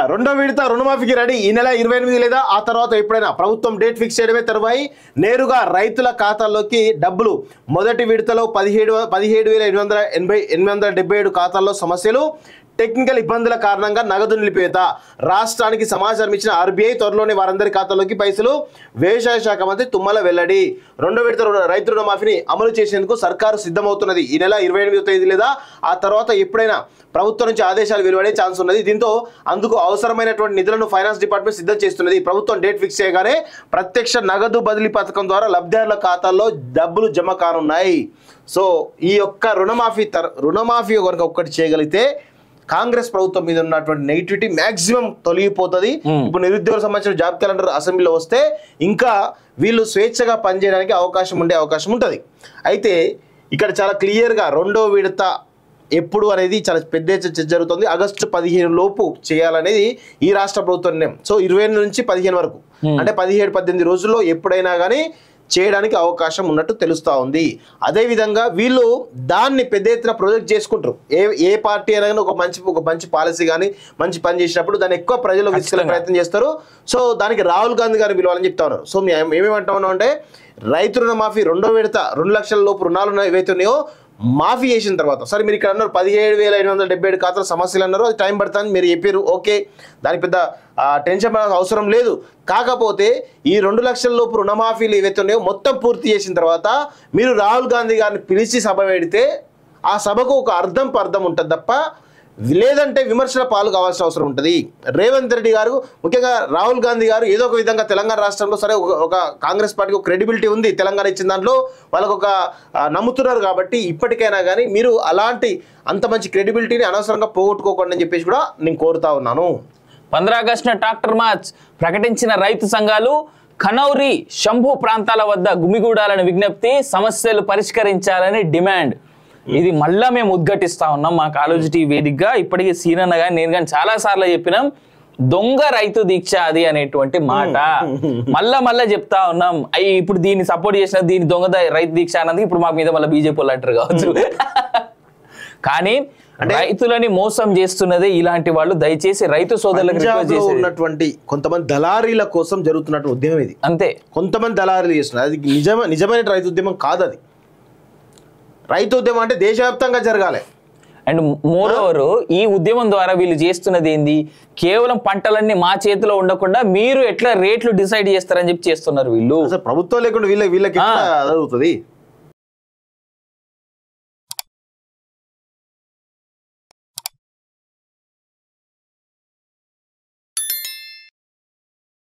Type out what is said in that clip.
రెండో విడత రుణమాఫీకి రెడీ. ఈ నెల 28 లేదా ఆ తర్వాత ఎప్పుడైనా ప్రభుత్వం డేట్ ఫిక్స్ చేయడమే తరువాయి నేరుగా రైతుల ఖాతాల్లోకి డబ్బులు. మొదటి విడతలో 17,877 ఖాతాల్లో సమస్యలు, టెక్నికల్ ఇబ్బందుల కారణంగా నగదు నిలిపేత. రాష్ట్రానికి సమాచారం ఇచ్చిన ఆర్బీఐ త్వరలోనే వారందరి ఖాతాల్లోకి పైసలు. వ్యవసాయ శాఖ మంత్రి తుమ్మల వెల్లడి. రెండో విడత రైతు రుణమాఫీని అమలు చేసేందుకు సర్కారు సిద్ధమవుతున్నది. ఈ నెల 28వ తేదీ లేదా ఆ తర్వాత ఎప్పుడైనా ప్రభుత్వం నుంచి ఆదేశాలు వెలువడే ఛాన్స్ ఉన్నది. దీంతో అందుకు అవసరమైనటువంటి నిధులను ఫైనాన్స్ డిపార్ట్మెంట్ సిద్ధం చేస్తున్నది. ప్రభుత్వం డేట్ ఫిక్స్ చేయగానే ప్రత్యక్ష నగదు బదిలీ పథకం ద్వారా లబ్ధిదారుల ఖాతాల్లో డబ్బులు జమ కానున్నాయి. సో ఈ యొక్క రుణమాఫీ కనుక ఒక్కటి చేయగలిగితే కాంగ్రెస్ ప్రభుత్వం మీద ఉన్నటువంటి నెగిటివిటీ మాక్సిమం తొలగిపోతుంది. ఇప్పుడు నిరుద్యోగులకు సంబంధించిన జాబ్ క్యాలెండర్ అసెంబ్లీలో వస్తే ఇంకా వీళ్ళు స్వేచ్ఛగా పనిచేయడానికి అవకాశం ఉంటుంది. అయితే ఇక్కడ చాలా క్లియర్గా రెండో విడత ఎప్పుడు అనేది చాలా పెద్ద చర్చ జరుగుతుంది. ఆగస్టు 15 లోపు చేయాలనేది ఈ రాష్ట్ర ప్రభుత్వం నిర్ణయం. సో 20 నుంచి 15 వరకు అంటే 17-18 రోజుల్లో ఎప్పుడైనా కానీ చేయడానికి అవకాశం ఉన్నట్టు తెలుస్తూ ఉంది. అదేవిధంగా వీళ్ళు దాన్ని పెద్ద ఎత్తున ప్రొజెక్ట్ చేసుకుంటారు. ఏ పార్టీ అయినా ఒక మంచి పాలసీ కానీ మంచి పని చేసినప్పుడు దాన్ని ఎక్కువ ప్రజలకు తీసుకెళ్లే ప్రయత్నం చేస్తారు. సో దానికి రాహుల్ గాంధీ గారిని పిలవాలని చెప్తా ఉన్నారు. సో మేమేమంటా ఉన్నాం అంటే రైతు రుణమాఫీ రెండో విడత 2 లక్షల లోపు రుణాలు ఏవైతే ఉన్నాయో మాఫీ చేసిన తర్వాత, సరే మీరు ఇక్కడ అన్నారు 17,877 ఖాతాల సమస్యలు అన్నారు, అది టైం పడుతుంది మీరు చెప్పారు. ఓకే, దానికి పెద్ద టెన్షన్ పడాల్సిన అవసరం లేదు. కాకపోతే ఈ 2 లక్షల లోపు రుణమాఫీలు ఏవైతే ఉన్నాయో మొత్తం పూర్తి చేసిన తర్వాత మీరు రాహుల్ గాంధీ గారిని పిలిచి సభ పెడితే ఆ సభకు ఒక అర్థం ఉంటుంది తప్ప లేదంటే విమర్శల పాలు కావాల్సిన అవసరం ఉంటుంది. రేవంత్ రెడ్డి గారు, ముఖ్యంగా రాహుల్ గాంధీ గారు ఏదో ఒక విధంగా తెలంగాణ రాష్ట్రంలో సరే ఒక కాంగ్రెస్ పార్టీకి ఒక క్రెడిబిలిటీ ఉంది, తెలంగాణ ఇచ్చిన దాంట్లో వాళ్ళకు ఒక నమ్ముతున్నారు. కాబట్టి ఇప్పటికైనా కానీ మీరు అంత మంచి క్రెడిబిలిటీని అనవసరంగా పోగొట్టుకోకండి అని చెప్పేసి కూడా నేను కోరుతా ఉన్నాను. 15 ఆగస్టున ట్రాక్టర్ మార్చ్ ప్రకటించిన రైతు సంఘాలు ఖనౌరి, శంభు ప్రాంతాల వద్ద గుమిగూడాలని విజ్ఞప్తి, సమస్యలు పరిష్కరించాలని డిమాండ్. ఇది మళ్ళా మేము ఉద్ఘాటిస్తా ఉన్నాం మా కాలేజీ టీవీ వేదికగా. ఇప్పటికీ సీనన్న కానీ నేను కానీ చాలా సార్లు చెప్పినాం, దొంగ రైతు దీక్ష అది అనేటువంటి మాట మళ్ళా చెప్తా ఉన్నాం. ఇప్పుడు దీన్ని సపోర్ట్ చేసిన దీని దొంగ రైతు దీక్ష అన్నది ఇప్పుడు మా మీద మళ్ళీ బీజేపీ వాళ్ళు అంటారు కావచ్చు. కానీ రైతులని మోసం చేస్తున్నదే ఇలాంటి వాళ్ళు. దయచేసి రైతు సోదరులకు ఉన్నటువంటి కొంతమంది దళారీల కోసం జరుగుతున్నటువంటి ఉద్యమం ఇది. అంతే, కొంతమంది దళారీలు చేస్తున్నారు. అది నిజమైన రైతు ఉద్యమం కాదు. అది రైతు ఉద్యమం అంటే దేశవ్యాప్తంగా జరగాలి. అండ్ మోర్ ఓవర్ ఈ ఉద్యమం ద్వారా వీళ్ళు చేస్తున్నది ఏంది, కేవలం పంటలన్నీ మా చేతిలో ఉండకుండా మీరు ఎట్లా రేట్లు డిసైడ్ చేస్తారని చెప్పి చేస్తున్నారు వీళ్ళు. ప్రభుత్వం లేకుండా వీళ్ళకి అవుతుంది.